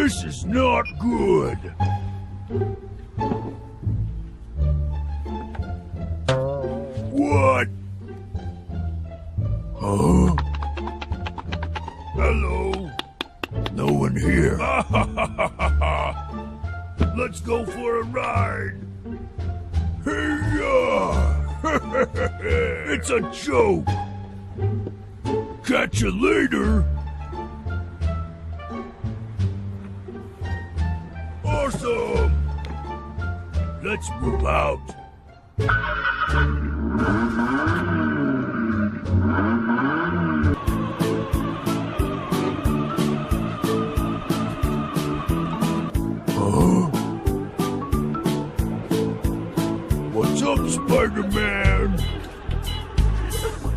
This is not good. What? Huh? Hello? No one here. Let's go for a ride. Hey-ya! It's a joke. Catch you later. Awesome. Let's move out. What's up, Spiderman?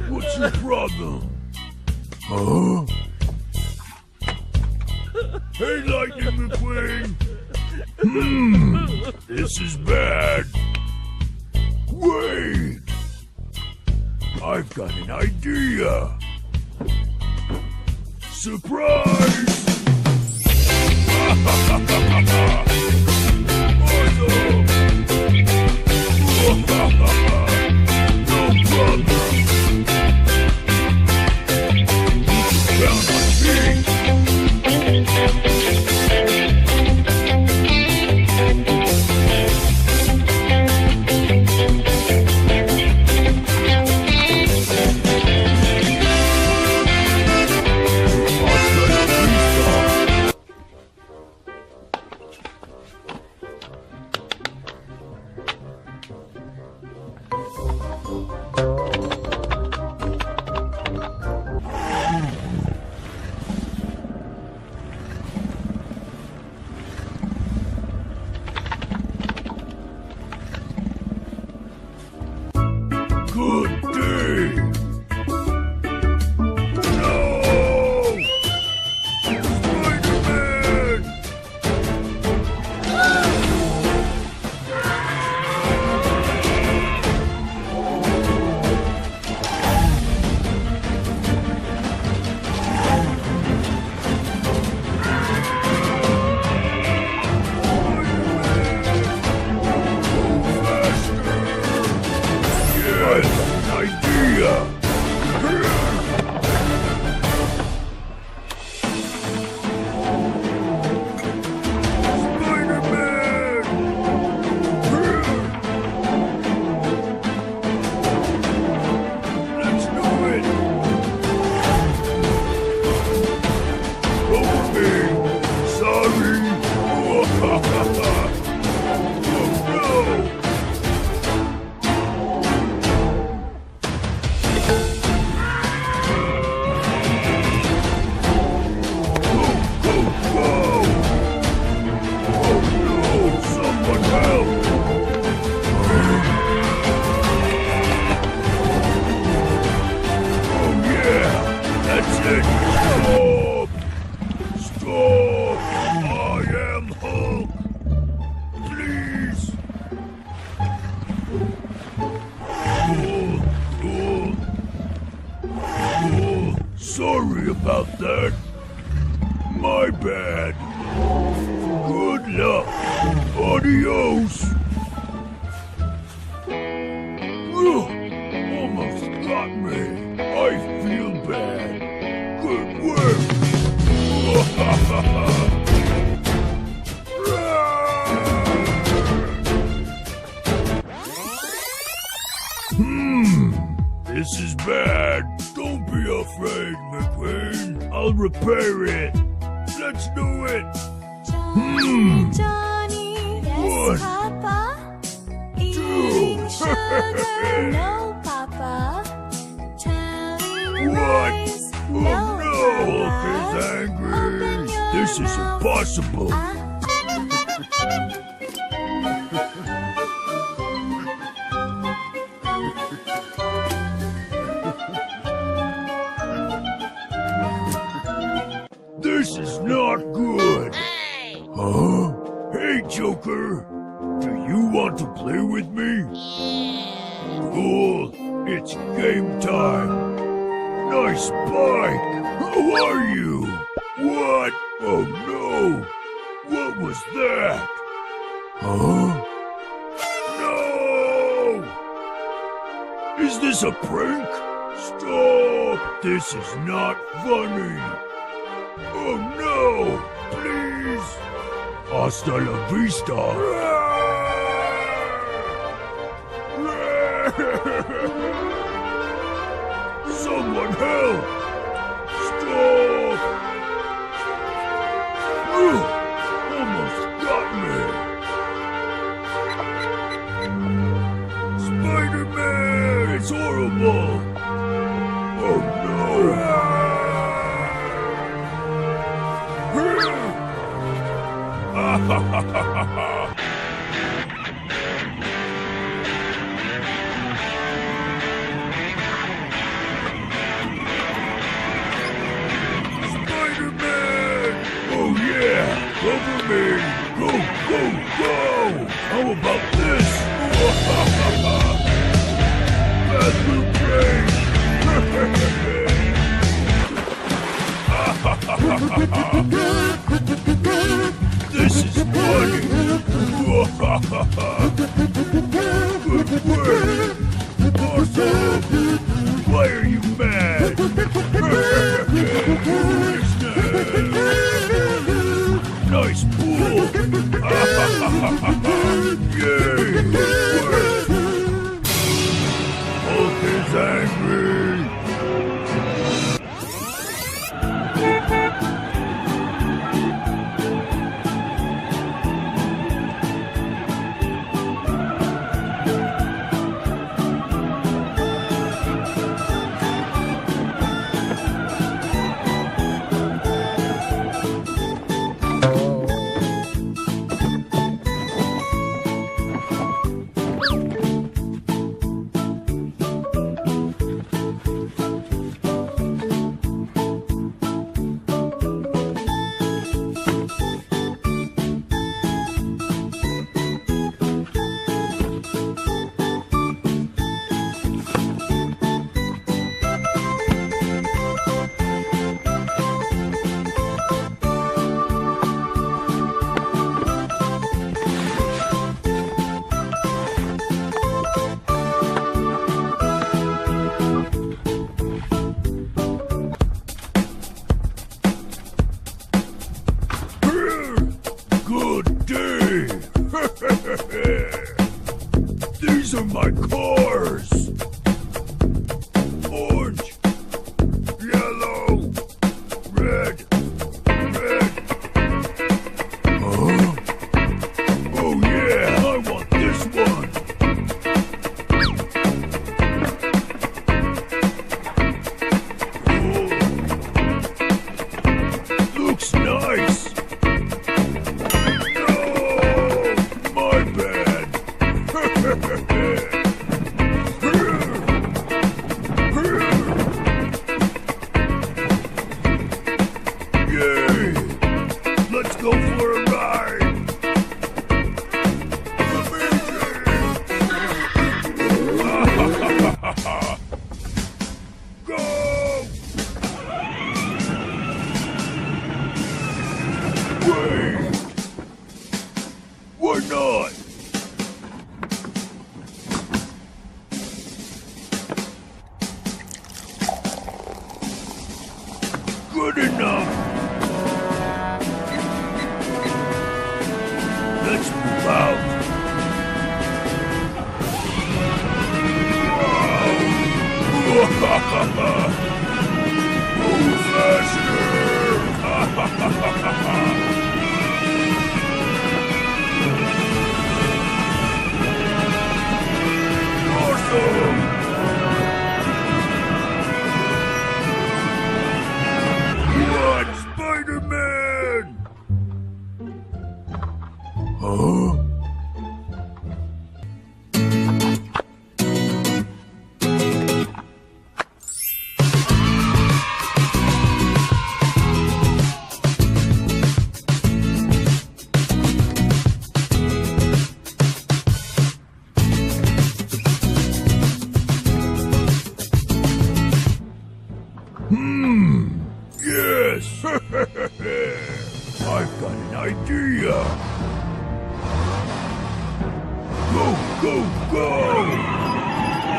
What's your problem? Huh? Hey, Lightning McQueen! This is bad. Wait! I've got an idea. Surprise! Awesome! No problem. Count on me. Good day! No! Spider-Man! Stop! I am Hulk! Please! Sorry about that. My bad. Good luck. Adios. Almost got me. I feel bad. Good work. This is bad. Don't be afraid, McQueen. I'll repair it. Let's do it. Johnny, Johnny, One, yes, Papa. two. Eating sugar, no, Papa. Telling What? lies, Oh no, no, Hulk Papa. is angry. Open your This is mouth. impossible. This is not good. Huh? Hey, Joker. Do you want to play with me? Cool. It's game time. Nice bike. How are you? What? Oh no. What was that? Huh? No! Is this a prank? Stop! This is not funny. Oh no! Please! Hasta la vista! Someone help! Stop! Almost got me! Spiderman! It's horrible! Oh no! Spider-Man! Oh yeah! Cover me! Go, go, go! How about this? Bathroom break! This is funny! Good work! Awesome! Why are you mad? Nice pool! Yay! Work! Hulk is angry! Good day! These are my cars! Orange, yellow, red, red. Huh? Oh yeah, I want this one! Oh. Looks nice! Yay! Let's go for a ride! Amazing! Go! Wait! Why not? Good enough! Let's move out! Wow! Move faster! Awesome! Run, Spider-Man! Huh? Yes! I've got an idea. Go, go, go!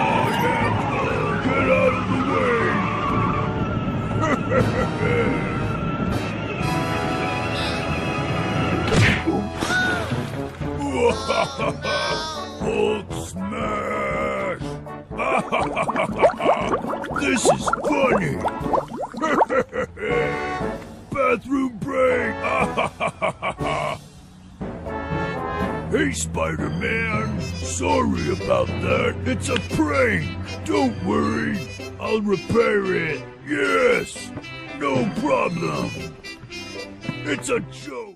Oh, yeah, get out of the way! Hulk smash! This is funny! Bathroom break! Hey, Spider-Man! Sorry about that. It's a prank. Don't worry. I'll repair it. Yes! No problem. It's a joke.